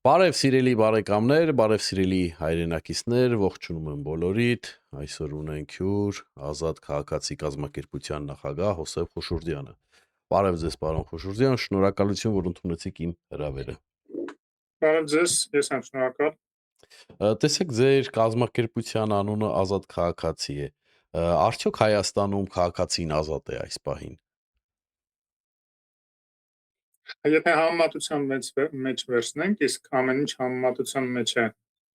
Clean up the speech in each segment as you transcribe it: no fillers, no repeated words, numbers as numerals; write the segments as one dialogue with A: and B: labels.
A: Բարև սիրելի բարեկամներ, բարև սիրելի հայրենակիցներ, ողջունում եմ բոլորիդ։ Այսօր ունենք հյուր Ազատ քաղաքացի կազմակերպության նախագահ Հոսեփ Խուշուրդյանը։ Բարև ձեզ, պարոն Խուշուրդյան, շնորհակալություն, որ ընդունեցիք իմ հրավերը։
B: Բարև ձեզ, ես եմ շնորհակալ։
A: Տեսեք, ձեր կազմակերպության անունը Ազատ քաղաքացի է։ Արդյոք Հայաստանում քաղաքացին ազատ է այս պահին։
B: Եթե համեմատության մեջ վերցնենք, իսկ ամեն ինչ համեմատության մեջ է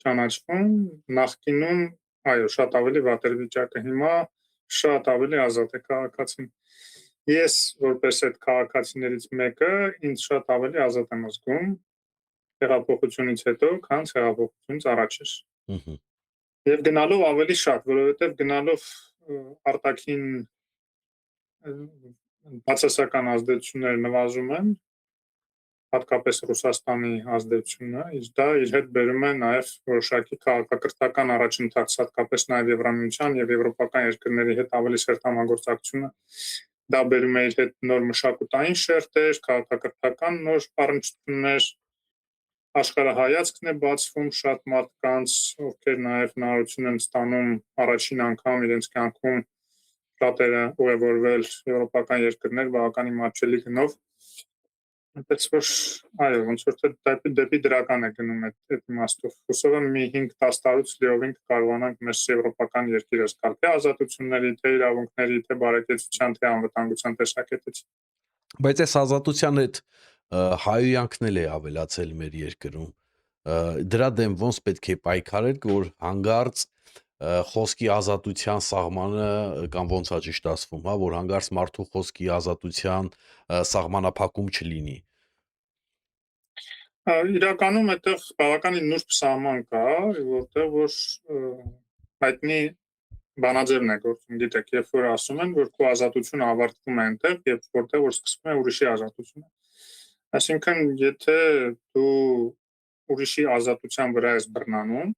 B: ճանաչվում, նախկինում, այո, շատ ավելի վատ էր վիճակը, հիմա շատ ավելի ազատ է քաղաքացին։ Ես որպես այդ քաղաքացիներից մեկը, ինձ շատ ավելի ազատ եմ զգում հեղափոխությունից հետո, քան հեղափոխությունից առաջ էր։ Եվ գնալով ավելի շատ, որովհետև գնալով արտաքին բացասական ազդեցությունները նվազում են, հատկապես Ռուսաստանի ազդեցությունը, իսկ դա իր հետ բերում է նաև որոշակի քաղաքակրթական առաջընթաց, հատկապես նաև Եվրամիության եւ եվրոպական երկրների հետ ավելի սերտ համագործակցությունը։ Դա բերում է իր հետ նոր մշակութային շերտեր, քաղաքակրթական նոր առնչություններ, աշխարհայացքն է բացվում շատ մարդկանց, ովքեր նաև հնարավորություն են ստանում առաջին անգամ իրենց կյանքում շատերը ուղևորվել եվրոպական երկրներ բավականին մատչելի գնով։ Այնպես որ այո, ոնց որ դեպի դրական է գնում այդ իմաստով։ Հուսով եմ մի 5-10 տարուց լիովին կարողանանք մեր եվրոպական երկիրը զգալ թե ազատությունների, թե իրավունքների, թե բարեկեցության, թե անվտանգության տեսակետից։
A: Բայց այս ազատության հետ հայհոյանքն էլ է ավելացել մեր երկրում։ Դրա դեմ ոնց պետք է պայքարել, որ հանգարց խոսքի ազատության սահմանը կամ ոնց է ճիշտ ասվում, հա, որ հանգարց մարդու խոսքի ազատության սահմանափակում չլինի։
B: Իրականում այդտեղ բավականին նուրբ սահման կա, որտեղ որ հայտնի բանաձևն է գործում, գիտեք, երբ որ ասում են, որ քո ազատությունը ավարտվում է այնտեղ, երբ որտեղ որ սկսվում է ուրիշի ազատությունը։ Այսինքն, եթե դու ուրիշի ազատության վրա ես բռնանում,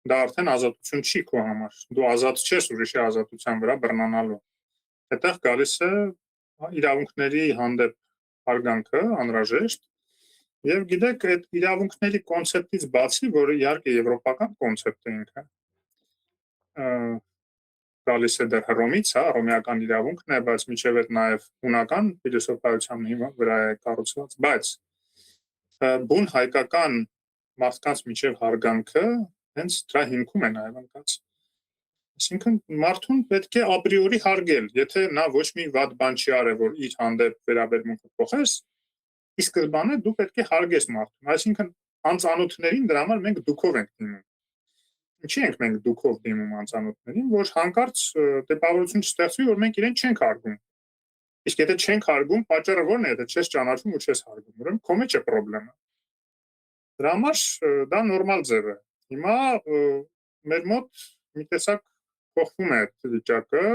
B: դա արդեն ազատություն չի քո համար։ Դու ազատ չես ուրիշի ազատության վրա բռնանալու։ Այդտեղ գալիս է իրավունքների հանդեպ հարգանքը անհրաժեշտ։ Եվ գիտեք, այդ իրավունքների կոնցեպտից բացի, որը իհարկե եվրոպական կոնցեպտ է ինքը, գալիս է դեռ Հռոմից, հա, հռոմեական իրավունքն է, բայց միջև այդ նաև հունական փիլիսոփայության վրա է կառուցված, բայց բուն հայկական մարդկանց միջև հարգանքը հենց դրա հիմքում է նաև ընկած։ Այսինքն մարդուն պետք է ապրիորի հարգել, եթե նա ոչ մի վատ բան չի արել, որ իր հանդեպ վերաբերմունքը փոխես, ի սկզբանե դու պետք է հարգես մարդուն։ Այսինքն անծանոթներին դրա համար մենք դուքով ենք դիմում։ Ինչի ենք մենք դուքով դիմում անծանոթներին, որ հանկարծ տպավորություն չստեղծվի, որ մենք իրեն չենք հարգում։ Իսկ եթե չենք հարգում, պատճառը ո՞րն է, եթե չես ճանաչում ու չես հարգում, ուրեմն քո մեջ է խնդրեմը։ Դրա համար դա նորմալ ձև է։ Հիմա մեր մոտ մի տեսակ փոխվում է այդ վիճակը,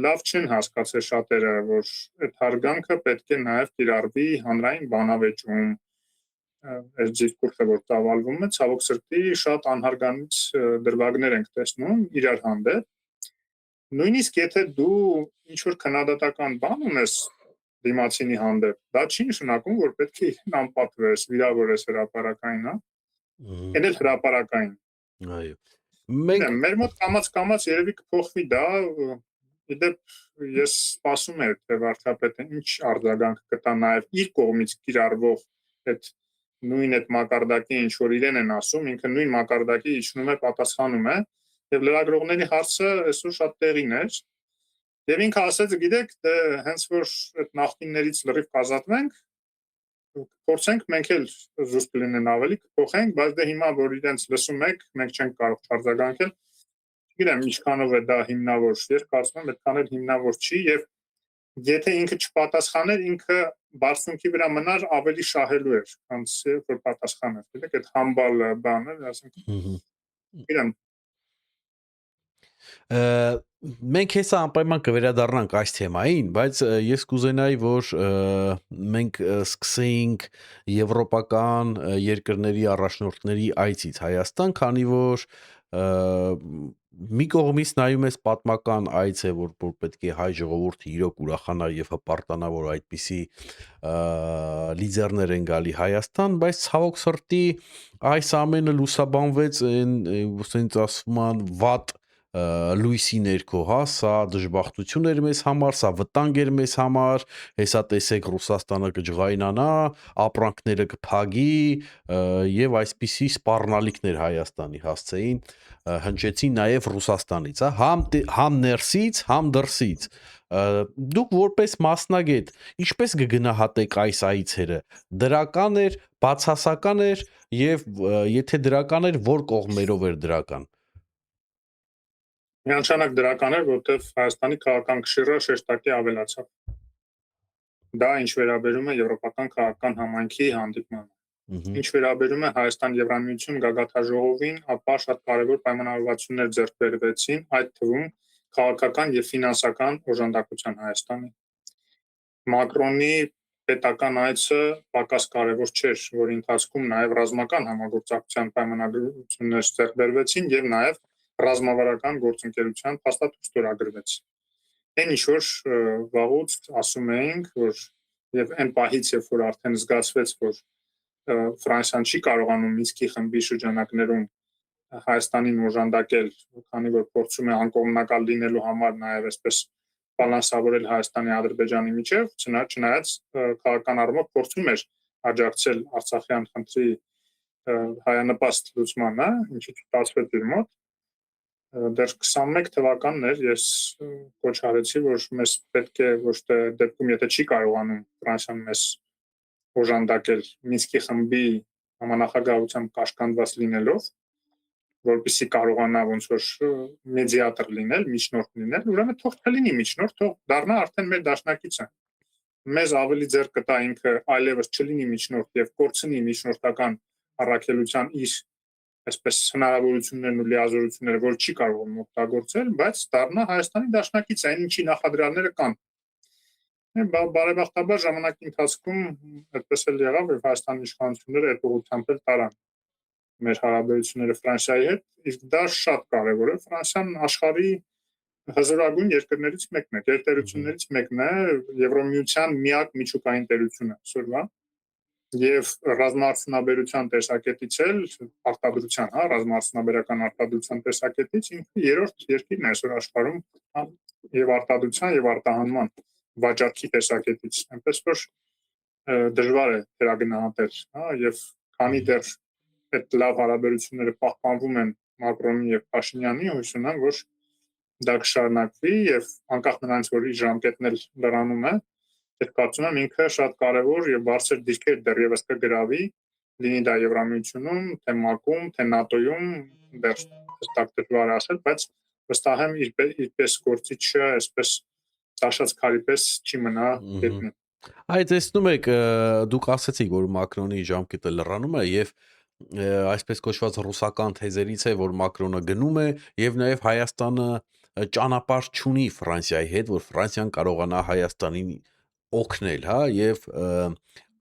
B: լավ չեն հասկացել շատերը, որ այդ հարգանքը պետք է նաև կիրառվի հանրային բանավեճում, այս դիսկուրսը որ ծավալվում է, ցավոք սրտի շատ անհարգանից դրվագներ ենք տեսնում իրար հանդեպ։ Նույնիսկ եթե դու ինչ-որ քննադատական բան ունես դիմացինի հանդեպ, դա չի նշանակում, որ պետք է անպատվես, վիրավորես հրապարակային, հա։ Այն էլ հրապարակային։
A: Այո։
B: Մեր մոտ կամաց երևի կփոխվի դա, իդեպ ես սպասում եմ, թե վարչապետը ինչ արձագանք կտա նաև իր կողմից կիրառվող այդ նույն այդ մակարդակի ինչ որ իրեն են ասում, ինքը նույն մակարդակի իջնում է, պատասխանում է, եւ լրագրողների հարցը այսօր շատ տեղին էր։ Եվ ինքը ասաց, գիտեք, հենց որ այդ նախկիններից լրիվ կազատվենք, փորձենք մենք էլ զուսպ լինեն ավելի, կփոխենք, բայց դե հիմա որ իրենց լսում եք, մենք չենք կարող արձագանքել։ Գիտեմ, ինչքանով է դա հիմնավոր, ես կարծում եմ, այդքան էլ հիմնավոր չի եւ եթե ինքը չպատասխաներ, ինքը բարձունքի վրա մնար ավելի շահելու էր, քան որ պատասխաներ։ Գիտեք, այդ համբալ բանը, ասենք։ Իրան
A: Մենք հեսա անպայման կվերադառնանք այս թեմային, բայց ես կուզենայի, որ մենք սկսեինք եվրոպական երկրների առաջնորդների այցից Հայաստան, քանի որ մի կողմից նայում ես պատմական այց է, որ պետք է հայ ժողովուրդը իրոք ուրախանա եւ հպարտանա, որ այդպիսի լիդերներ են գալի Հայաստան, բայց ցավոք սրտի այս ամենը լուսաբանվեց այն ասում են վատ լույսի ներքո, հա, սա դժբախտություն էր մեզ համար, սա վտանգ էր մեզ համար, հեսա տեսեք Ռուսաստանը կջղայնանա, ապրանքները կփագի եւ այսպիսի սպառնալիքներ Հայաստանի հասցեին, հնչեցին նաեւ Ռուսաստանից, հա, համ ներսից, համ դրսից։ Դուք որպես մասնագետ, ինչպես կգնահատեք այս այցերը։ Դրական էր, բացասական էր եւ եթե դրական էր, որ կողմերով էր դրական։
B: Միանշանակ դրական էր, որտեղ Հայաստանի քաղաքական կշիռը շեշտակի ավելացավ։ Դա ինչ վերաբերում է եվրոպական քաղաքական համայնքի հանդիպմանը։ Ինչ վերաբերում է Հայաստան-Եվրամիություն գագաթնաժողովին, ապա շատ կարևոր պայմանավորվածություններ ձեռք բերվեցին, այդ թվում քաղաքական եւ ֆինանսական օժանդակության Հայաստանի։ Մակրոնի պետական այցը պակաս կարևոր չէր, որի ընթացքում նաեւ ռազմական համագործակցության պայմանավորվածություններ ձեռք բերվեցին եւ նաեւ ռազմավարական գործընկերության փաստաթուղթ ստորագրվեց։ Այն ինչ որ վաղուց ասում էինք, որ եւ այն պահից, երբ որ արդեն զգացվեց, որ Ֆրանսիան չի կարողանում Մինսկի խմբի շրջանակներում Հայաստանին օժանդակել, քանի որ փորձում է անկողմնակալ լինելու համար նաեւ այսպես բալանսավորել Հայաստանի Ադրբեջանի միջև, չնայած քաղաքական առումով փորձում էր աջակցել Արցախյան խնդրի հայանպաստ լուծմանը, ինչի ստացվեց իր մոտ։ Դեռ 21 թվականն էր, ես կոչ արեցի, որ մեզ պետք է ոչ թե դեպքում, եթե չի կարողանում Ֆրանսիան մեզ օժանդակել Մինսկի խմբի համանախագահությամբ կաշկանդված լինելով, որպեսզի կարողանա ոնց որ մեդիատոր լինել, միջնորդ լինել, ուրեմն թող չլինի միջնորդ, թող դառնա արդեն մեր դաշնակիցը։ Մեզ ավելի ձեռք կտա ինքը այլևս չլինի միջնորդ եւ կորցնի միջնորդական առաքելության իր այսպես հնարավորություններն ու լիազորությունները, որ չի կարողանում օգտագործել, բայց դառնա Հայաստանի դաշնակից, այն ինչի նախադրյալները կան։ Բարեբախտաբար ժամանակի ընթացքում այդպես էլ եղավ, որ Հայաստանի իշխանությունները այդ ուղղությամբ տարան մեր հարաբերությունները Ֆրանսիայի հետ, իսկ դա շատ կարևոր է։ Ֆրանսիան աշխարհի հզորագույն երկրներից մեկն է, գերտերություններից մեկն է, Եվրոմիության միակ միջուկային տերությունը այսօրվա։ Եվ ռազմաարդյունաբերության տեսակետից էլ արտադրության, հա, ռազմաարդյունաբերական արտադրության տեսակետից ինքը երրորդ երկիրն է այսօր աշխարհում եւ արտադրության եւ արտահանման վաճառքի տեսակետից, այնպես որ դժվար է թերագնահատել, հա, եւ քանի դեռ այդ լավ հարաբերությունները պահպանվում են Մակրոնի եւ Փաշինյանի, հույս ունեմ, որ դա կշարունակվի եւ անկախ նրանից, որ իր ժամկետն էլ լրանում է, ես կարծում եմ ինքը շատ կարևոր եւ բարձր դիրքեր դեռևս կգրավի, լինի դա Եվրամիությունում, թե ՄԱԿ-ում, թե ՆԱՏՕ-ում, դեռ հստակ դժվար է ասել, բայց վստահ եմ իրպես գործիչը, այսպես տաշած քարի պես չի մնա գետնին։
A: Այ տեսնում եք, դուք ասացիք, որ Մակրոնի ժամկետը լրանում է եւ այսպես կոչված ռուսական թեզերից է, որ Մակրոնը գնում է եւ նաեւ Հայաստանը ճանապարհ չունի Ֆրանսիայի հետ, որ Ֆրանսիան կարողանա Հայաստանին օգնել, հա, եւ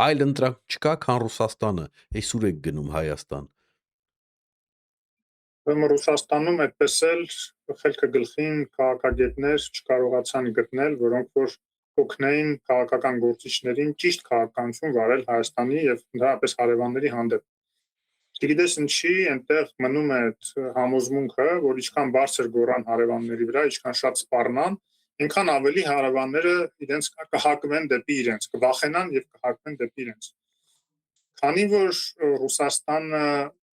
A: այլ ընտրակ չկա, քան Ռուսաստանը։ Այսուր է գնում Հայաստան։
B: Ռուսաստանում այդպես էլ խելքը գլխին քաղաքագետներ չկարողացան գտնել, որոնք որ օգնեին քաղաքական գործիչներին ճիշտ քաղաքականություն վարել Հայաստանի եւ ընդհանրապես հարևանների հանդեպ։ Չգիտես ինչի այնտեղ մնում է այդ համոզմունքը, որ ինչքան բարձր գորան հարևանների վրա, ինչքան շատ սպառնան, այնքան ավելի հարևանները իրենց կհակվեն դեպի իրենց, կվախենան եւ կհակվեն դեպի իրենց։ Քանի որ Ռուսաստանը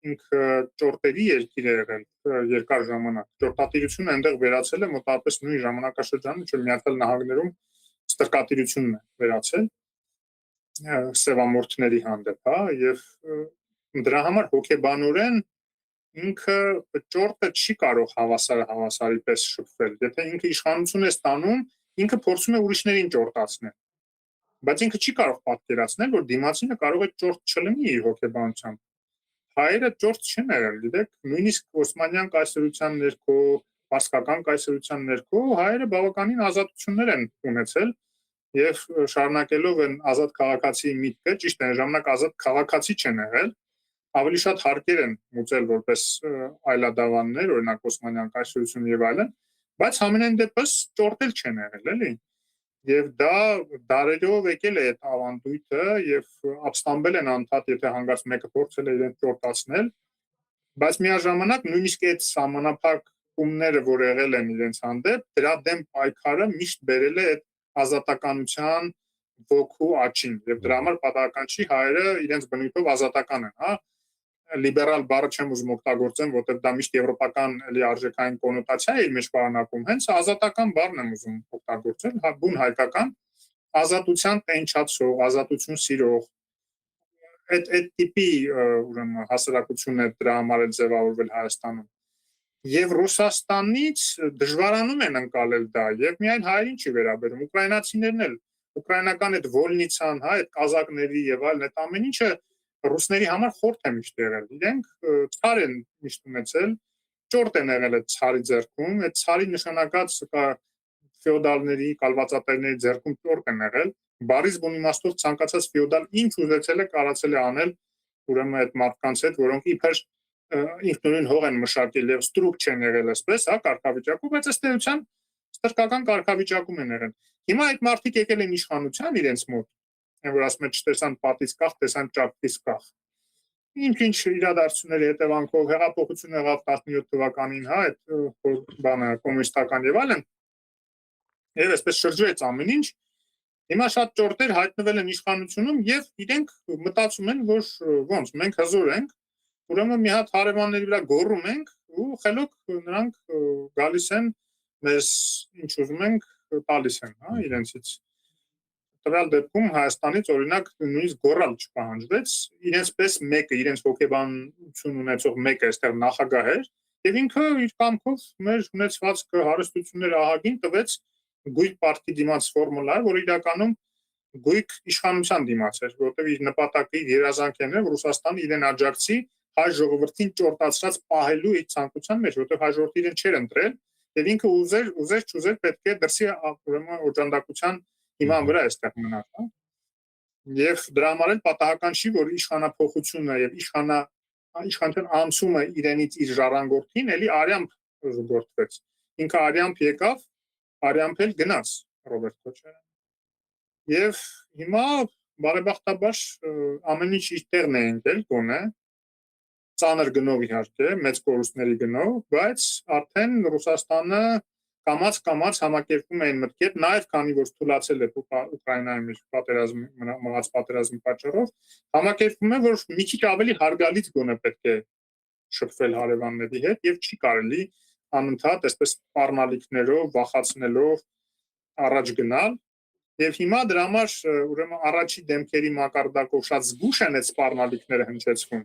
B: ինքը ճորտերի երկիր է եղել երկար ժամանակ, ճորտատիրությունը այնտեղ վերացել է մոտավորապես նույն ժամանակաշրջանում, ինչ որ Միացյալ Նահանգներում ստրկատիրությունն է վերացել սևամորթների հանդեպ, հա, եւ դրա համար հոգեբանորեն ինքը ճորտը չի կարող հավասարի պես շփվել։ Եթե ինքը իշխանություն է ստանում, ինքը փորձում է ուրիշներին ճորտացնել։ Բայց ինքը չի կարող պատկերացնել, որ դիմացինը կարող է ճորտ չլինի իր հոգեբանությամբ։ Հայերը ճորտ չեն եղել, գիտեք, նույնիսկ Օսմանյան կայսրության ներքո պարսկական կայսրության ներքո հայերը բավականին ազատություններ են ունեցել եւ շարունակելով են ազատ քաղաքացի միտքը, ճիշտ է, ժամանակ ազատ քաղաքացի չեն եղել, ավելի շատ հարկեր են մուծել որպես այլադավաններ, օրինակ Օսմանյան կայսրություն եւ այլն, բայց համենայն դեպս ճորտել չեն եղել, էլի։ Եվ դա դարերով եկել է այդ ավանդույթը եւ ապստամբել են անդադ, եթե հանգած մեկը փորձել է իրեն ճորտացնել, բայց միաժամանակ նույնիսկ այդ սահմանափակումները, որ եղել են իրենց հանդեպ, դրա դեմ պայքարը միշտ բերել է այդ ազատականության ոգու աճին եւ դրա համար պատահական չի հայերը իրենց բնույթով ազատական են, հա, լիբերալ բառը չեմ ուզում օգտագործեմ, որտեղ դա միշտ եվրոպական էլի արժեքային կոնոտացիա է իր մեջ պարունակում, հենց ազատական բառն եմ ուզում օգտագործել, հա, բուն հայկական ազատության տենչացող, ազատություն սիրող այդ տիպի ուրեմն հասարակությունն է դրա համար էլ ձևավորվել Հայաստանում։ Եվ Ռուսաստանից դժվարանում են ընկալել դա, եւ միայն հայերին չի վերաբերում, ուկրաինացիներն էլ, ուկրաինական այդ վոլնիցան, հա, այդ կազակների եւ այլն, այդ ամեն ինչը ռուսների համար խորթ է միշտ եղել։ Իրենք ցար են միշտ ունեցել, ճորտ են եղել այդ ցարի ձեռքում, այդ ցարի նշանակած ֆեոդալների, կալվածատերների ձեռքում ճորտ են եղել, բարիզ բուն իմաստով ցանկացած ֆեոդալ ինչ ուզեցել է, կարացել է անել ուրեմն այդ մարդկանց հետ, որոնք իբր ինքնուրույն հող են մշակել եւ ստրուկ չեն եղել այսպես, հա, կարգավիճակում, բայց ըստ էության ստրկական կարգավիճակում են եղել։ Հիմա այդ մարդիկ եկել են իշխանության իրենց մոտ, որ ասում են չտեսան պատից կախ, տեսան ճակտից կախ։ Ինչ իրադարձությունների հետևանքով հեղափոխություն եղավ 17 թվականին, հա, այդ բանը կոմունիստական եւ այլն։ Եվ այսպես շրջվեց ամեն ինչ։ Հիմա շատ ճորտեր հայտնվել են իշխանությունում եւ իրենք մտածում են, որ ոնց մենք հզոր ենք, ուրեմն մի հատ հարևանների վրա գոռում ենք ու խելոք նրանք գալիս են մեզ ինչ ուզում ենք տալիս են, հա, իրենցից։ Տվյալ դեպքում Հայաստանից օրինակ նույնիսկ գոռալ չպահանջվեց, իրենց պես մեկը, իրենց հոգեբանություն ունեցող մեկը այստեղ նախագահ էր եւ ինքը իր կամքով մեր ունեցվածքը հարստությունները ահագին տվեց գույք պարտքի դիմաց ֆորմուլա, որ իրականում գույք իշխանության դիմաց էր, որտեղ իր նպատակը իր երազանքն էր, որ Ռուսաստանը իրեն աջակցի հայ ժողովրդին ճորտացած պահելու իր ցանկության մեջ, որտեղ հայ ժողովուրդը իրեն չէր ընտրել եւ ինքը ուզեր չուզեր պետք է դրսի ուրեմն օժանդակության հիման վրա այստեղ մնար, հա։ Եվ դրա համար էլ պատահական չի, որ իշխանափոխությունը եւ իշխանության անցումը իրենից իր ժառանգորդին էլի արյամբ զուգորդվեց։ Ինքը արյամբ եկավ, արյամբ էլ գնաց Ռոբերտ Քոչարյանը։ Եվ հիմա բարեբախտաբար ամեն ինչ իր տեղն է ընկել, գոնե ծանր գնով իհարկե, մեծ կորուստների գնով, բայց արդեն Ռուսաստանը կամաց համակերպում էին մտքեր, նաև քանի որ թուլացել է Ուկրաինայում մղած պատերազմի պատճառով, համակերպում է, որ մի քիչ ավելի հարգալից գոնե պետք է շփվել հարևանների հետ եւ չի կարելի անընդհատ այսպես սպառնալիքներով, վախացնելով առաջ գնալ։ Եվ հիմա դրա համար ուրեմն առաջի դեմքերի մակարդակով շատ զգուշ են այդ սպառնալիքները հնչեցվում։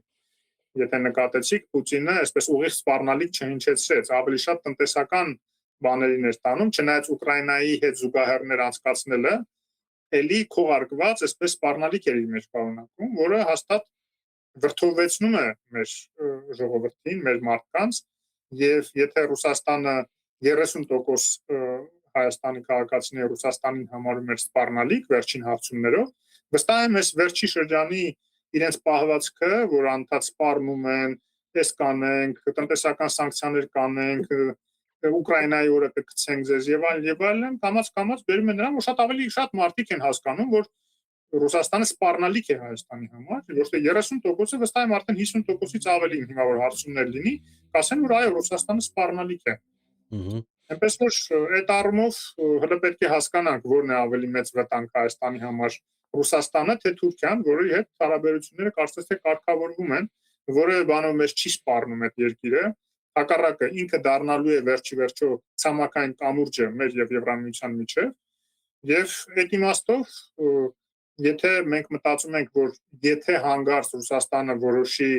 B: Եթե նկատեցիք, Պուտինը այսպես ուղիղ սպառնալիք չհնչեցրեց, ավելի շատ տնտեսական բաներին էր տանում, չնայած Ուկրաինայի հետ զուգահեռներ անցկացնելը էլի քողարկված այսպես սպառնալիք էր իր մեջ պարունակում, որը հաստատ վրդովվեցնում է մեր ժողովրդին, մեր մարդկանց, եւ եթե Ռուսաստանը 30% Հայաստանի քաղաքացիների Ռուսաստանին համարում էր սպառնալիք վերջին հարցումներով, վստահ եմ այս վերջի շրջանի իրենց պահվածքը, որ անդադ սպառնում են, էս կանենք, տնտեսական սանկցիաներ կանենք, Ուկրաինայի օրը կգցենք ձեզ եւ այլն, կամաց բերում են նրան, որ շատ ավելի շատ մարդիկ են հասկանում, որ Ռուսաստանը սպառնալիք է Հայաստանի համար, ոչ թե 30%-ը, վստահ եմ արդեն 50%-ից ավելին հիմա որ հարցումներ լինի, կասեն, որ այո, Ռուսաստանը սպառնալիք է։ Այնպես որ այդ առումով հələ պետք է հասկանանք, որն է ավելի մեծ վտանգ Հայաստանի համար, Ռուսաստանը թե Թուրքիան, որի հետ հարաբերությունները կարծես թե կարգավորվում են, որը բանով մեզ չի սպառնում այդ երկիրը, հակառակը ինքը դառնալու է վերջի վերջո ցամաքային կամուրջը մեր եւ Եվրամիության միջև, եւ այդ իմաստով եթե մենք մտածում ենք, որ եթե հանգարց Ռուսաստանը որոշի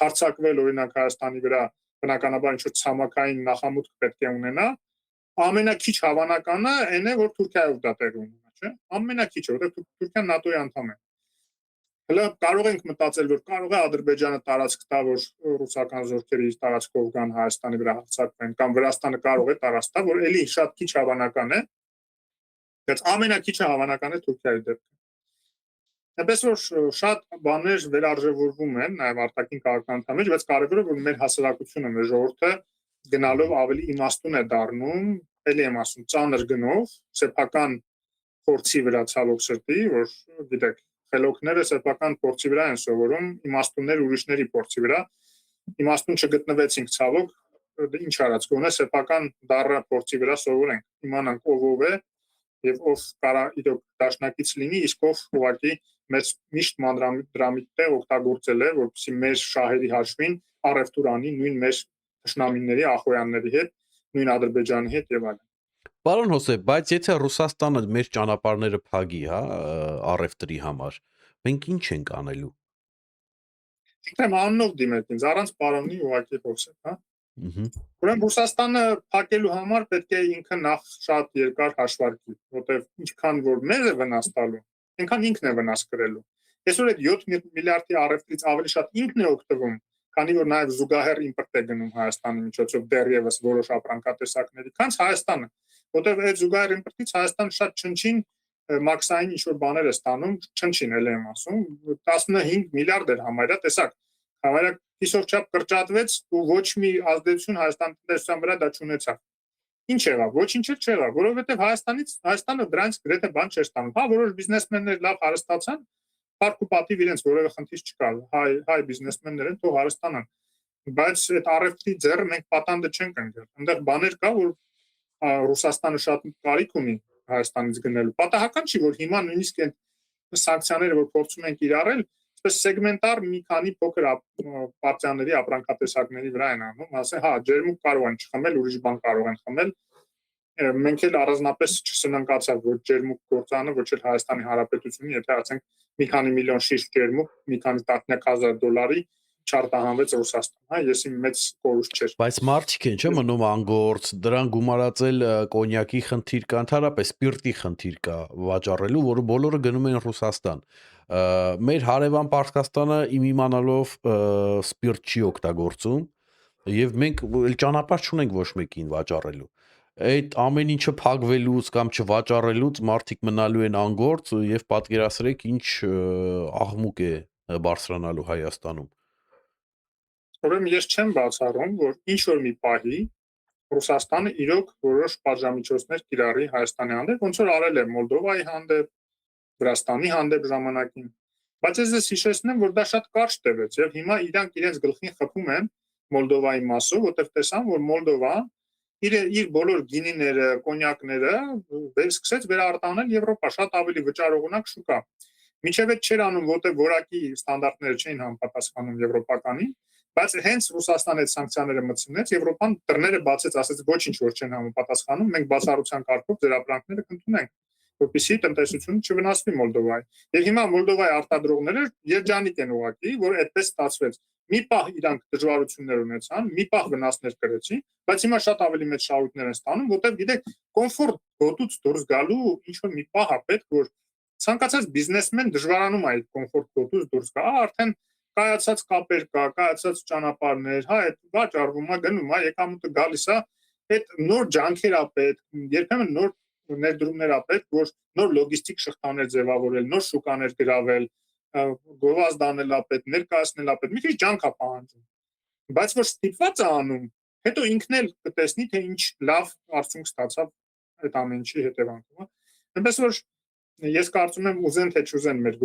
B: հարձակվել օրինակ Հայաստանի վրա, բնականաբար ինչ-որ ցամաքային նախամուտք պետք է ունենա, ամենակիչ հավանականը այն է, որ Թուրքիայով դա տեղի ունենա, չէ՞։ Ամենակիչը, որովհետեւ Թուրքիան ՆԱՏՕ-ի անդամ է։ Հələ կարող ենք մտածել, որ կարող է Ադրբեջանը տարածք տա, որ ռուսական զորքերը իր տարածքով գան Հայաստանի վրա հարձակվեն, կամ Վրաստանը կարող է տարածք տա, որ էլի շատ քիչ հավանական է, բայց ամենակիչը հավանական է Թուրքիայի դեպքում։ Այնպես որ շատ բաներ վերարժևորվում են նաև արտաքին քաղաքական մեջ, բայց կարևորը որ մեր հասարակությունը, մեր ժողովուրդը գնալով ավելի իմաստուն է դառնում, էլի եմ ասում, ծանր գնով, սեփական փորձի վրա ցավոք սրտի, որ գիտեք, խելոքները սեփական փորձի վրա են սովորում, իմաստուններ ուրիշների փորձի վրա, իմաստուն չգտնվեցինք ցավոք, ինչ արած գոնե սեփական դառը փորձի վրա սովորենք, իմանանք ով է եւ ով կարա իրոք դաշնակից լինի, իսկ ով ուղղակի մեծ միշտ մանրամիտ տեղ օգտագործել է, որպեսզի մեր շահերի հաշվին առևտուր անի նույն մեր թշնամիների, ախոյանների հետ, նույն Ադրբեջանի հետ եւ այլն։
A: Պարոն Հոսեփ, բայց եթե Ռուսաստանը մեր ճանապարհները փակի, հա, առևտրի համար, մենք ինչ ենք անելու։
B: Ինքն աննով դիմեք ինձ, առանց պարոնի ուղղակի խոսեք, հա։
A: Ուրեմն
B: Ռուսաստանը փակելու համար պետք է ինքը նախ շատ երկար հաշվարկի, որտեղ ինչքան որ մեր է վնաս տալու, այնքան ինքն է վնաս կրելու։ Այսօր այդ 7 միլիարդի առևտրից ավելի շատ ինքն է օգտվում, քանի որ նաև զուգահեռ իմպորտ է գնում Հայաստանի միջոցով դեռևս որոշ ապրանքատեսակների, քան Հայաստանը, որտեղ այդ զուգահեռ իմպորտից Հայաստանը շատ չնչին մաքսային ինչ որ բաներ է ստանում, չնչին էլ եմ ասում, 15 միլիարդ էր համարյա, տեսակ, համարյա կիսով չափ կրճատվեց ու ոչ մի ազդեցություն Հայաստանի տնտեսության վրա դա չունեցավ։ Ինչ եղավ, ոչինչ չեղավ, որովհետև Հայաստանը դրանից գրեթե բան չէր ստանում։ Հա, որոշ բիզնեսմեններ լավ հարստացան, փառք ու պատիվ իրենց որևէ խնդիր չկա, հայ բիզնեսմեններ են, թող հարստանան։ Բայց այդ առևտրի ձեռը մենք պատանդը չենք ընկել։ Այնտեղ բաներ կա, որ Ռուսաստանը շատ կարիք ունի Հայաստանից գնելու։ Պատահական չի, որ հիմա նույնիսկ այդ սանկցիաները, որ փորձում են կիրառել, այսպես սեգմենտար մի քանի փոքր պարտիաների ապրանքատեսակների վրա են անում, ասեն, հա, ջերմուկ կարող են չխմել, ուրիշ բան կարող են խմել։ Մենք էլ առանձնապես չսնանկացավ, որ ջերմուկ գործանը ոչ էլ Հայաստանի Հանրապետությունի, եթե ասենք մի քանի միլիոն շիշ ջերմուկ, մի քանի տասնյակ հազար դոլարի չարտահանվեց Ռուսաստան, հա, եսի մեծ կորուստ չէր։
A: Բայց մարդիկ են, չէ՞ մնում անգործ, դրան գումարածել կոնյակի խնդիր կա, ընդհանրապես սպիրտի խնդիր կա վաճառելու, որը բոլորը գնում են Ռուսաստան։ Մեր հարևան Պարսկաստանը իմանալով սպիրտ չի օգտագործում եւ մենք էլ ճանապարհ չունենք ոչ մեկին վաճառելու։ Այդ ամեն ինչը փակվելուց կամ չվաճառելուց մարդիկ մնալու են անգործ եւ պատկերացրեք ինչ աղմուկ է բարձրանալու Հայաստանում։
B: Ուրեմն ես չեմ բացառում, որ ինչ որ մի պահի Ռուսաստանը իրոք որոշ պատժամիջոցներ կիրառի Հայաստանի հանդեպ, ոնց որ արել է Մոլդովայի հանդեպ, Վրաստանի հանդեպ ժամանակին։ Բայց ես հիշեցնեմ, որ դա շատ կարճ տևեց եւ հիմա իրանք իրենց գլխին խփում են Մոլդովայի մասով, որտեղ տեսան, որ Մոլդովան իր բոլոր գինիները, կոնյակները սկսեց վերարտանել Եվրոպա, շատ ավելի վճարողունակ շուկա։ Միջև այդ չէր անում, որտեղ որակի ստանդարտները չէին համապատասխանում եվրոպականին, բայց հենց Ռուսաստանը այդ սանկցիաները մտցնեց, Եվրոպան դռները բացեց, ասեց ոչինչ որ չեն համապատասխանում, մենք բացառության կարգով ձեր ապրանքները կընդունենք, որպեսզի տնտեսությունը չվնասվի Մոլդովայի։ Եվ հիմա Մոլդովայի արտադրողները երջանիկ են ուղղակի, որ այդպես ստացվեց։ Մի պահ իրանք դժվարություններ ունեցան, մի պահ վնասներ կրեցին, բայց հիմա շատ ավելի մեծ շահույթներ են ստանում, որտեղ գիտեք, կոմֆորտ գոտուց դուրս գալու ինչ որ մի պահ է պետք, որ ցանկացած բիզնեսմեն դժվարանում է այդ կոմֆորտ գոտուց դուրս գա, արդեն կայացած կապեր կա, կայացած ճանապարհներ, հա, այդ վաճառվում է, գնում է, եկամուտը գալիս է, այդ նոր ջանքեր է պետք, երբեմն նոր ներդրումներ է պետք, որ նոր լոգիստիկ շղթաներ ձևավորել, նոր շուկաներ գրավել, գովազդանել է պետք, ներկայացնել է պետք, մի քիչ ջանք է պահանջում։ Բայց որ ստիպված է անում, հետո ինքն էլ կտեսնի, թե ինչ լավ արդյունք ստացավ այդ ամեն ինչի հետևանքով։ Այնպես որ ես կարծում եմ ուզեն թե չուզեն մեր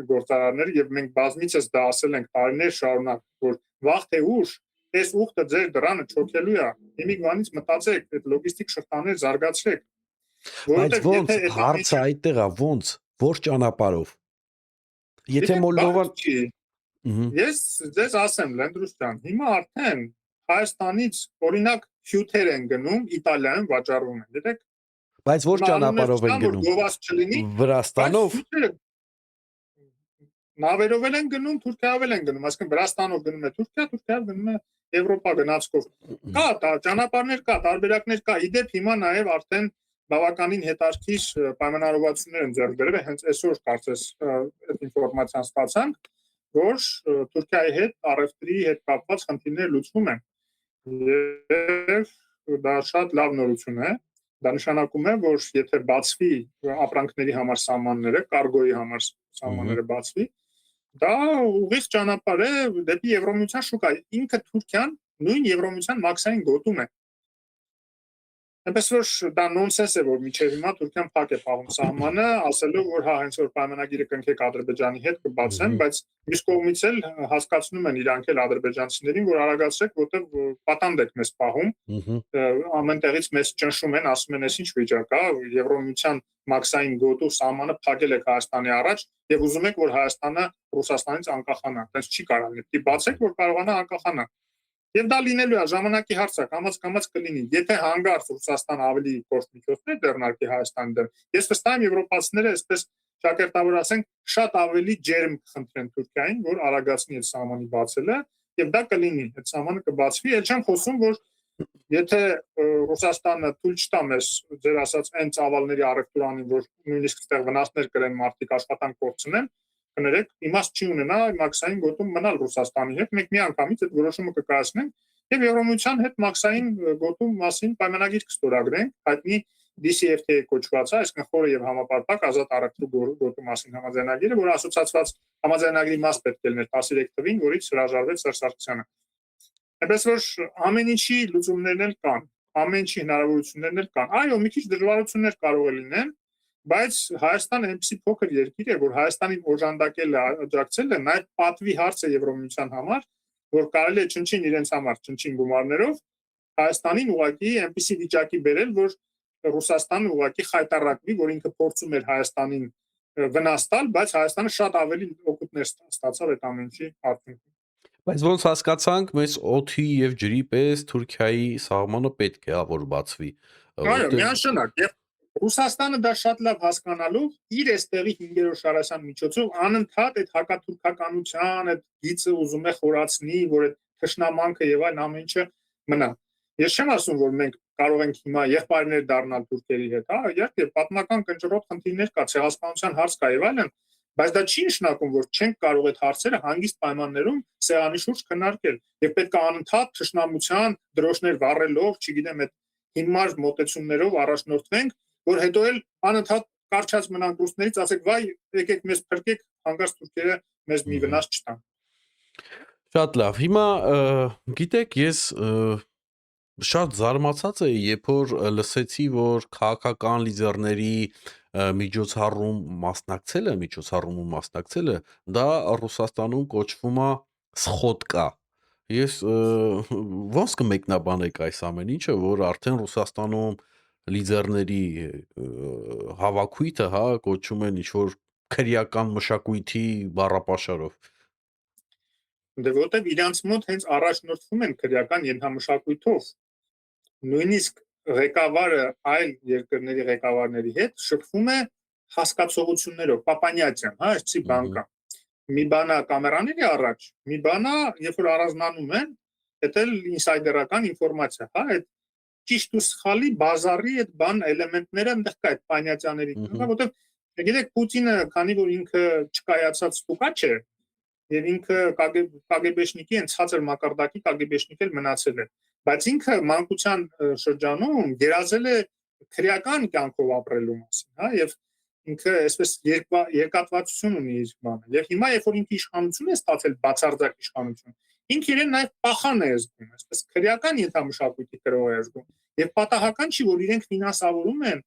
B: գործարարները եւ մենք բազմիցս դա ասել ենք տարիներ շարունակ, որ վաղ թե ուշ այս ուխտը ձեր դրանը չոքելու է։ Հիմիկվանից մտածեք, այդ լոգիստիկ շղթաներ զարգացրեք։
A: Բայց ոնց հարցը այդտեղ է, ոնց, որ ճանապարհով։ Եթե Մոլդովան
B: Ես ձեզ ասեմ, Լենդրուս ջան, հիմա արդեն Հայաստանից օրինակ հյութեր են գնում, Իտալիայում վաճառվում են, գիտեք։
A: Բայց որ ճանապարհով են գնում։ Վրաստանով։
B: Նավերով են գնում, Թուրքիայով են գնում, այսինքն Վրաստանով գնում է Թուրքիա, Թուրքիայով գնում է Եվրոպա գնացքով։ Կա ճանապարհներ կա, տարբերակներ կա։ Իդեպ հիմա նաև արդեն բավականին հետաքրքիր պայմանավորվածություններ են ձեռք բերել, հենց այսօր կարծես այդ ինֆորմացիան ստացանք, որ Թուրքիայի հետ առևտրի հետ կապված խնդիրներ լուծվում են։ Եվ դա շատ լավ նորություն է։ Դա նշանակում է, որ եթե բացվի ապրանքների համար սահմանները, կարգոյի համար սահմանները բացվի, դա ուղիղ ճանապարհ է դեպի Եվրոմիության շուկա։ Ինքը Թուրքիան նույն Եվրոմիության մաքսային գոտում է։ Այնպես որ դա նոնսենս է, որ մինչև հիմա Թուրքիան փակ է պահում սահմանը, ասելով, որ հա հենց որ պայմանագիրը կնքեք Ադրբեջանի հետ կբացեն, բայց մյուս կողմից էլ հասկացնում են իրանք էլ ադրբեջանցիներին, որ արագացրեք, որտեղ պատանդ եք մեզ պահում, ամեն տեղից մեզ ճնշում են, ասում են, այս ինչ վիճակ է, Եվրոմիության մաքսային գոտու սահմանը փակել եք Հայաստանի առաջ եւ ուզում եք, որ Հայաստանը Ռուսաստանից անկախանա։ Այդպես չի կարելի։ Դի բացեք, որ կարողանա անկախանա։ Եվ դա լինելու է ժամանակի հարց է, կամաց կլինի։ Եթե հանգարց Ռուսաստանը ավելի կոշտ միջոցներ ձեռնարկի Հայաստանի դեմ, ես վստահ եմ եվրոպացիները այսպես ճակերտավոր ասենք շատ ավելի ջերմ կխնդրեն Թուրքիային, որ արագացնի այդ սահմանի բացելը, եւ դա կլինի, այդ սահմանը կբացվի, ել չեմ խոսում, որ եթե Ռուսաստանը թույլ չտա մեզ ձեր ասած այն ծավալների առևտուրանին, որ նույնիսկ այդտեղ վնասներ կրեն մարդիկ աշխատանք կորցնեն, կներեք, իմաստ չի ունենա մաքսային գոտում մնալ Ռուսաստանի հետ, մենք միանգամից այդ որոշումը կկայացնենք եւ Եվրոմիության հետ մաքսային գոտու մասին պայմանագիր կստորագրենք, հայտնի DCFTA կոչված է, այսինքն խորը եւ համապարփակ ազատ առևտրու գոտու մասին համաձայնագիրը, որ ասոցիացված համաձայնագրի մաս պետք է լիներ 13 թվին, որից հրաժարվեց Սերժ Սարգսյանը։ Այնպես որ ամեն ինչի լուծումներն էլ կան, ամեն ինչի հնարավորություններն էլ կան։ Այո, մի քիչ դժվարություններ կարող է լինեն, բայց Հայաստանը այնպեսի փոքր երկիր է, որ Հայաստանին օժանդակելը, աջակցելը նաև պատվի հարց է Եվրոմիության համար, որ կարելի է չնչին իրենց համար, չնչին գումարներով Հայաստանին ուղղակի այնպեսի վիճակի բերել, որ Ռուսաստանը ուղղակի խայտարակվի, որ ինքը փորձում էր Հայաստանին վնաս տալ, բայց Հայաստանը շատ ավելի օգուտներ ստացավ այդ ամեն ինչի արդյունքում։
A: Բայց ոնց հասկացանք, մեզ օդի եւ ջրի պես Թուրքիայի սահմանը պետք է որ բացվի։
B: Այո, միանշանակ եւ Ռուսաստանը դա շատ լավ հասկանալով իր էստեղի 5-րդ Շարասյան միջոցով անընդհատ այդ հակաթուրքականության, այդ գիծը ուզում է խորացնի, որ այդ թշնամանքը եւ այլն ամեն ինչը մնա։ Ես չեմ ասում, որ մենք կարող ենք հիմա եղբայրներ դառնալ թուրքերի հետ, հա, իհարկե պատմական կնճռոտ խնդիրներ կա, ցեղասպանության հարց կա եւ այլն, բայց դա չի նշանակում, որ չենք կարող այդ հարցերը հանգիստ պայմաններում սեղանի շուրջ քննարկել եւ պետք է անընդհատ թշնամության դրոշներ վառելով, չգիտեմ, այդ հիմար մոտեցումներով առաջնորդվենք, որ հետո էլ անընդհատ կարճած մնանք ռուսներից, ասեք, վայ, եկեք մեզ փրկեք, հանգարց թուրքերը մեզ մի վնաս չտան։
A: Շատ լավ։ Հիմա գիտեք, ես շատ զարմացած էի, երբ որ լսեցի, որ քաղաքական լիդերների միջոցառումում մասնակցելը, դա Ռուսաստանում կոչվում է սխոդկա։ Ես ոնց կմեկնաբանեք այս ամեն ինչը, որ արդեն Ռուսաստանում լիդերների հավաքույթը, հա, կոչում են ինչ-որ քրեական մշակույթի բառապաշարով։
B: Դե որտեվ իրանց մոտ հենց առաջնորդվում են քրեական ենթամշակույթով։ Նույնիսկ ղեկավարը այլ երկրների ղեկավարների հետ շփվում է հասկացողություններով, պապանյացիան, հա, այսի բան կա։ Մի բանա կամերաների առաջ, մի բանա, երբ որ առանձնանում են, դա էլ ինսայդերական ինֆորմացիա, հա, այդ ճիշտ ու սխալի բազարի այդ բան էլեմենտները այնտեղ կա այդ պանյացյաների, որտեղ գիտեք Պուտինը, քանի որ ինքը չկայացած ստուկաչ է, եւ ինքը կագեբեշնիկի են ցածր մակարդակի կագեբեշնիկ էլ մնացել է, բայց ինքը մանկության շրջանում գերազել է քրեական կյանքով ապրելու մասին, հա, եւ ինքը այսպես երկատվածություն ունի իր բանը։ Եվ հիմա երբ որ ինքը իշխանություն է ստացել, բացարձակ իշխանություն, ինքը իրեն նաև պախան է զգում, այսպես քրեական ենթամշակույթի կրող է զգում։ Եվ պատահական չի, որ իրենք ֆինանսավորում են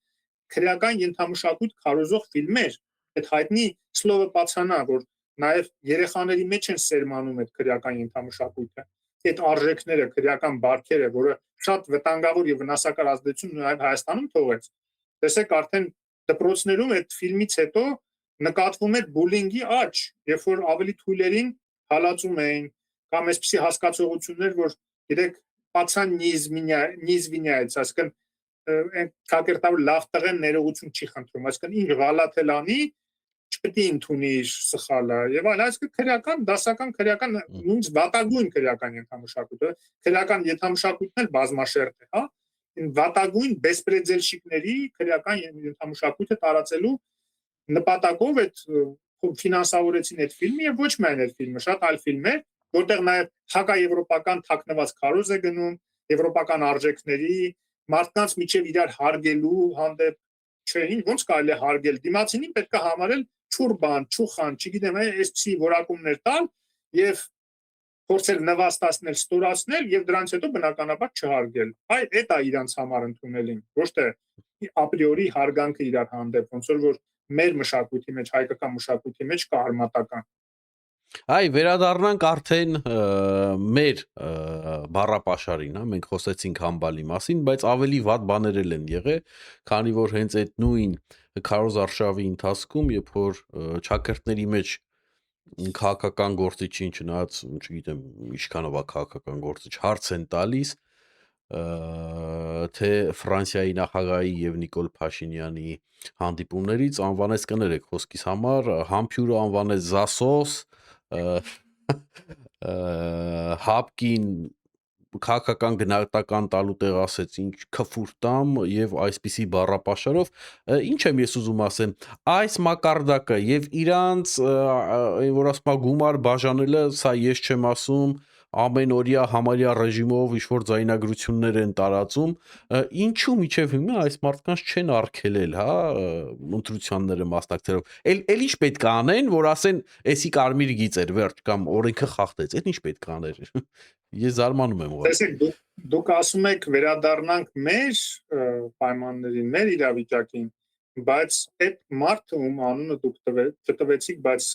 B: քրեական ենթամշակույթ քարոզող ֆիլմեր, այդ հայտնի Սլովը Պացանա, որ նաև երեխաների մեջ են սերմանում այդ քրեական ենթամշակույթը, այդ արժեքները, քրեական բարքերը, որը շատ վտանգավոր եւ վնասակար ազդեցություն նաև Հայաստանում թողեց։ Տեսեք, արդեն դպրոցներում այդ ֆիլմից հետո նկատվում էր բուլինգի աճ, երբ որ ավելի թույլերին հալածում էին, կամ այսպիսի հասկացողություններ, որ գիտեք, Պացան նիզվիняется, այսինքն կակերտավոր լավ տղեն ներողություն չի խնդրում, այսինքն ինչ գալաթելանի չպետք է ընդունի իր սխալը եւ այլ, այսինքն քրեական, դասական քրեական, նույնիսկ վատագույն քրեական ենթամշակույթը, քրեական ենթամշակույթն էլ բազմաշերտ է, հա, վատագույն բեսպրեդելշիկների քրեական ենթամշակույթը տարածելու նպատակով այդ ֆինանսավորեցին այդ ֆիլմը եւ ոչ միայն այդ ֆիլմը, շատ այլ ֆիլմեր, որտեղ նաեւ հակաեվրոպական թաքնված քարոզ է գնում, եվրոպական արժեքների, մարդկանց միջև իրար հարգելու հանդեպ, չէ, ոնց կարելի է հարգել, դիմացինին պետք է համարել չուրբան, չուխան, չգիտեմ, այսպիսի որակումներ տալ եւ փորձել նվաստացնել, ստորացնել եւ դրանից հետո բնականաբար չհարգել։ Այդ է իրանց համար ընդունելին, ոչ թե ապրիորի հարգանքը իրար հանդեպ, ոնց որ մեր մշակույթի մեջ, հայկական մշակույթի մեջ կա արմատական։
A: Այ վերադառնանք արդեն մեր բառապաշարին, հա, մենք խոսեցինք համբալի մասին, բայց ավելի վատ բաներ էլ են եղել, քանի որ հենց այդ նույն քարոզ արշավի ընթացքում, երբ որ ճակերտների մեջ քաղաքական գործիչին չնայած, չգիտեմ, ինչքանով է քաղաքական գործիչ հարց են տալիս, թե Ֆրանսիայի նախագահի եւ Նիկոլ Փաշինյանի հանդիպումներից անվանեց կներեք խոսքիս համար, համբյուրը անվանեց Զասոս, հապկին քաղաքական գնահատական տալու տեղ ասեց ինչ քֆուրտամ եւ այսպիսի բառապաշարով ինչ եմ ես ուզում ասեմ այս մակարդակը եւ իրանց որ ասում գումար բաժանելը սա ես չեմ ասում ամենօրյա համարյա ռեժիմով ինչ որ ձայնագրություններ են տարածում ինչու միջև հիմա այս մարդկանց չեն արգելել հա ընտրությանները մասնակցելով էլ ինչ պետք է անեն որ ասեն էսի կարմիր գիծ էր վերջ կամ օրենքը խախտեց այդ ինչ պետք է աներ ես զարմանում եմ
B: տեսեք դուք ասում եք վերադառնանք մեր պայմաններին մեր իրավիճակին բայց այդ մարդը ում անունը դուք տվեցիք բայց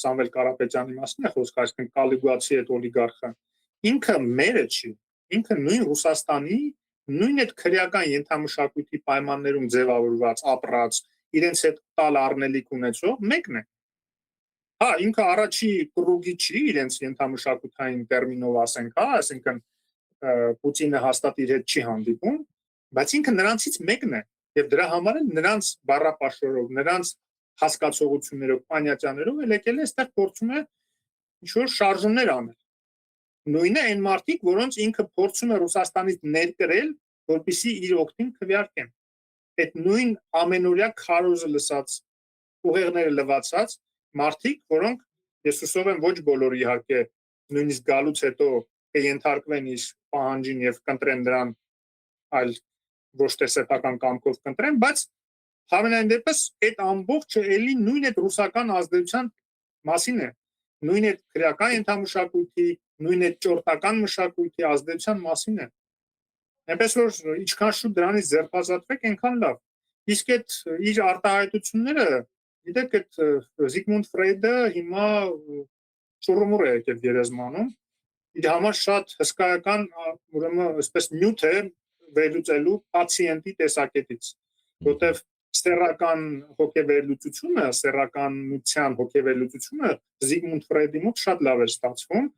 B: Սամվել Կարապետյանի մասին է խոսքը այսինքն Կալիգուլացի այդ օլիգարխը ինքը մերը չի ինքը նույն Ռուսաստանի նույն այդ քրեական ենթամշակույթի պայմաններում ձևավորված ապրած իրենց հետ տալ առնելիք ունեցող մեկն է հա ինքը առաջի կրուգի չի իրենց ենթամշակութային տերմինով ասենք հա այսինքն Պուտինը հաստատ իր հետ չի հանդիպում, բայց ինքը նրանցից մեկն է եւ դրա համար էլ նրանց բառապաշարով, նրանց հասկացողություններով, պանյատյաներով եկել է այստեղ փորձում է ինչ-որ շարժումներ անել։ Նույնը այն մարդիկ, որոնց ինքը փորձում է Ռուսաստանից ներկրել, որպեսզի իր օգտին քվեարկեն։ Այդ նույն ամենօրյա քարոզը լսած, ուղեղները լվացած մարդիկ, որոնք ես հուսով եմ ոչ բոլորը իհարկե նույնիսկ գալուց հետո կենթարկվեն իր պահանջին եւ կընտրեն դրան այլ ոչ թե սեփական կամքով կընտրեն, բայց համենայն դեպս այդ ամբողջը էլի նույն այդ ռուսական ազդեցության մասին է, նույն այդ քրեական ենթամշակույթի, նույն այդ ճորտական մշակույթի ազդեցության մասին է։ Այնպես որ ինչքան շուտ դրանից ձերբազատվեք, այնքան լավ։ Իսկ այդ իր արտահայտությունները, գիտեք, այդ Զիգմունդ Ֆրեյդը հիմա շուրումուր է եկել գերեզմանում իր համար շատ հսկայական ուրեմն այսպես նյութ է վերլուծելու պացիենտի տեսակետից որտեվ սեռական հոգեվերլուծությունը սեռականության հոգեվերլուծությունը Զիգմունդ Ֆրեյդի մոտ շատ լավ է ստացվում